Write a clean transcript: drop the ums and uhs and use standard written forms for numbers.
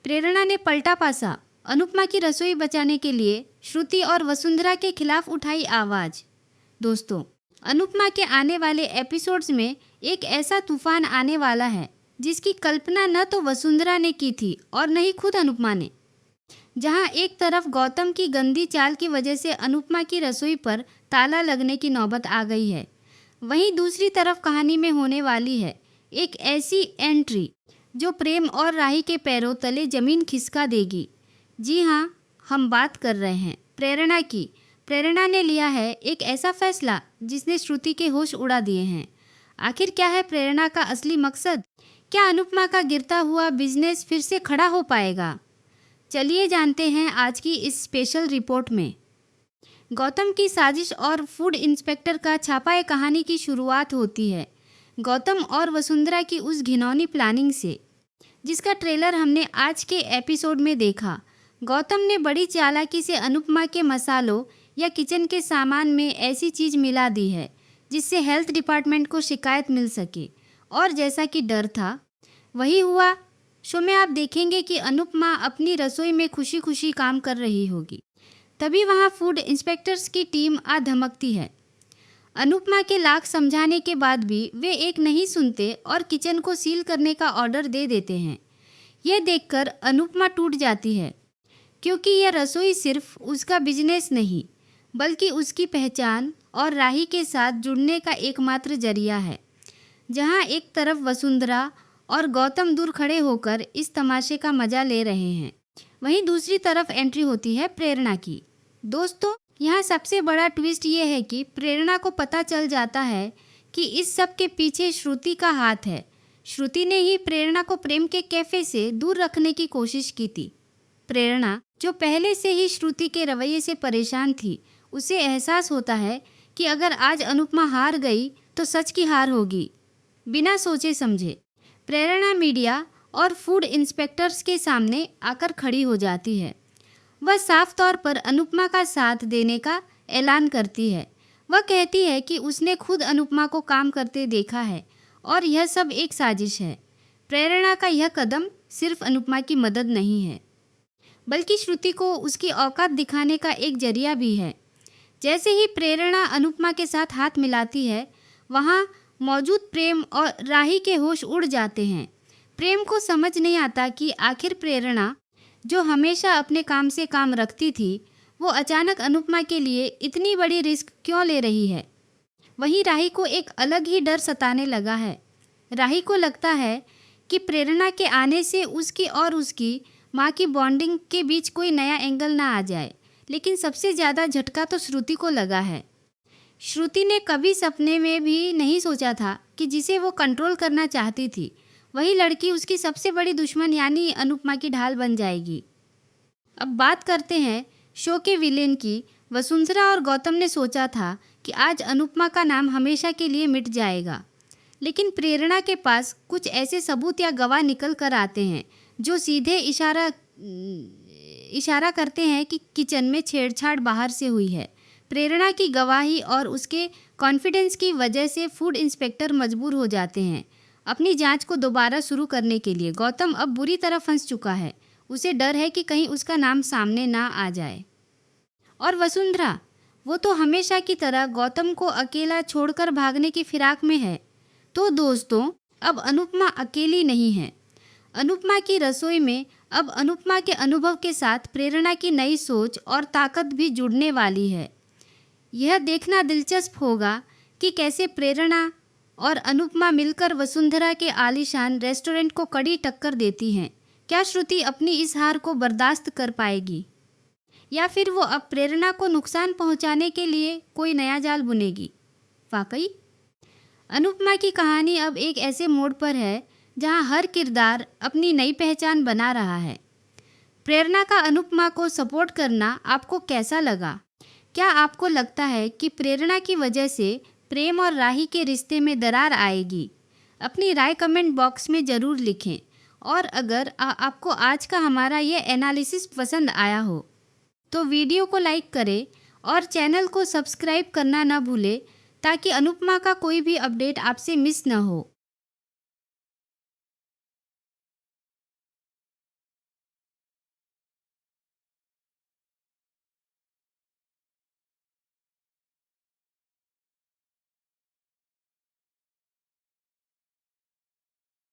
प्रेरणा ने पलटा पासा। अनुपमा की रसोई बचाने के लिए श्रुति और वसुंधरा के खिलाफ उठाई आवाज़। दोस्तों, अनुपमा के आने वाले एपिसोड्स में एक ऐसा तूफान आने वाला है जिसकी कल्पना न तो वसुंधरा ने की थी और न ही खुद अनुपमा ने। जहां एक तरफ गौतम की गंदी चाल की वजह से अनुपमा की रसोई पर ताला लगने की नौबत आ गई है, वहीं दूसरी तरफ कहानी में होने वाली है एक ऐसी एंट्री जो प्रेम और राही के पैरों तले जमीन खिसका देगी। जी हाँ, हम बात कर रहे हैं प्रेरणा की। प्रेरणा ने लिया है एक ऐसा फैसला जिसने श्रुति के होश उड़ा दिए हैं। आखिर क्या है प्रेरणा का असली मकसद? क्या अनुपमा का गिरता हुआ बिजनेस फिर से खड़ा हो पाएगा? चलिए जानते हैं आज की इस स्पेशल रिपोर्ट में। गौतम की साजिश और फूड इंस्पेक्टर का छापा कहानी की शुरुआत होती है गौतम और वसुंधरा की उस घिनौनी प्लानिंग से, जिसका ट्रेलर हमने आज के एपिसोड में देखा। गौतम ने बड़ी चालाकी से अनुपमा के मसालों या किचन के सामान में ऐसी चीज़ मिला दी है जिससे हेल्थ डिपार्टमेंट को शिकायत मिल सके, और जैसा कि डर था वही हुआ। शो में आप देखेंगे कि अनुपमा अपनी रसोई में खुशी खुशी काम कर रही होगी, तभी वहाँ फूड इंस्पेक्टर्स की टीम आ धमकती है। अनुपमा के लाख समझाने के बाद भी वे एक नहीं सुनते और किचन को सील करने का ऑर्डर दे देते हैं। यह देखकर अनुपमा टूट जाती है, क्योंकि यह रसोई सिर्फ उसका बिजनेस नहीं बल्कि उसकी पहचान और राही के साथ जुड़ने का एकमात्र जरिया है। जहाँ एक तरफ वसुंधरा और गौतम दूर खड़े होकर इस तमाशे का मजा ले रहे हैं, वहीं दूसरी तरफ एंट्री होती है प्रेरणा की। दोस्तों, यहाँ सबसे बड़ा ट्विस्ट ये है कि प्रेरणा को पता चल जाता है कि इस सब के पीछे श्रुति का हाथ है। श्रुति ने ही प्रेरणा को प्रेम के कैफे से दूर रखने की कोशिश की थी। प्रेरणा, जो पहले से ही श्रुति के रवैये से परेशान थी, उसे एहसास होता है कि अगर आज अनुपमा हार गई तो सच की हार होगी। बिना सोचे समझे प्रेरणा मीडिया और फूड इंस्पेक्टर्स के सामने आकर खड़ी हो जाती है। वह साफ तौर पर अनुपमा का साथ देने का ऐलान करती है। वह कहती है कि उसने खुद अनुपमा को काम करते देखा है और यह सब एक साजिश है। प्रेरणा का यह कदम सिर्फ अनुपमा की मदद नहीं है, बल्कि श्रुति को उसकी औकात दिखाने का एक जरिया भी है। जैसे ही प्रेरणा अनुपमा के साथ हाथ मिलाती है, वहाँ मौजूद प्रेम और राही के होश उड़ जाते हैं। प्रेम को समझ नहीं आता कि आखिर प्रेरणा, जो हमेशा अपने काम से काम रखती थी, वो अचानक अनुपमा के लिए इतनी बड़ी रिस्क क्यों ले रही है। वहीं राही को एक अलग ही डर सताने लगा है। राही को लगता है कि प्रेरणा के आने से उसकी और उसकी माँ की बॉन्डिंग के बीच कोई नया एंगल ना आ जाए। लेकिन सबसे ज़्यादा झटका तो श्रुति को लगा है। श्रुति ने कभी सपने में भी नहीं सोचा था कि जिसे वो कंट्रोल करना चाहती थी, वही लड़की उसकी सबसे बड़ी दुश्मन यानी अनुपमा की ढाल बन जाएगी। अब बात करते हैं शो के विलेन की। वसुंधरा और गौतम ने सोचा था कि आज अनुपमा का नाम हमेशा के लिए मिट जाएगा, लेकिन प्रेरणा के पास कुछ ऐसे सबूत या गवाह निकल कर आते हैं जो सीधे इशारा करते हैं कि किचन में छेड़छाड़ बाहर से हुई है। प्रेरणा की गवाही और उसके कॉन्फिडेंस की वजह से फूड इंस्पेक्टर मजबूर हो जाते हैं अपनी जांच को दोबारा शुरू करने के लिए। गौतम अब बुरी तरह फंस चुका है। उसे डर है कि कहीं उसका नाम सामने ना आ जाए। और वसुंधरा, वो तो हमेशा की तरह गौतम को अकेला छोड़कर भागने की फिराक में है। तो दोस्तों, अब अनुपमा अकेली नहीं है। अनुपमा की रसोई में अब अनुपमा के अनुभव के साथ प्रेरणा की नई सोच और ताकत भी जुड़ने वाली है। यह देखना दिलचस्प होगा कि कैसे प्रेरणा और अनुपमा मिलकर वसुंधरा के आलीशान रेस्टोरेंट को कड़ी टक्कर देती हैं। क्या श्रुति अपनी इस हार को बर्दाश्त कर पाएगी, या फिर वो अब प्रेरणा को नुकसान पहुंचाने के लिए कोई नया जाल बुनेगी? वाकई अनुपमा की कहानी अब एक ऐसे मोड़ पर है जहां हर किरदार अपनी नई पहचान बना रहा है। प्रेरणा का अनुपमा को सपोर्ट करना आपको कैसा लगा? क्या आपको लगता है कि प्रेरणा की वजह से प्रेम और राही के रिश्ते में दरार आएगी? अपनी राय कमेंट बॉक्स में ज़रूर लिखें। और अगर आपको आज का हमारा ये एनालिसिस पसंद आया हो तो वीडियो को लाइक करें और चैनल को सब्सक्राइब करना ना भूलें, ताकि अनुपमा का कोई भी अपडेट आपसे मिस न हो।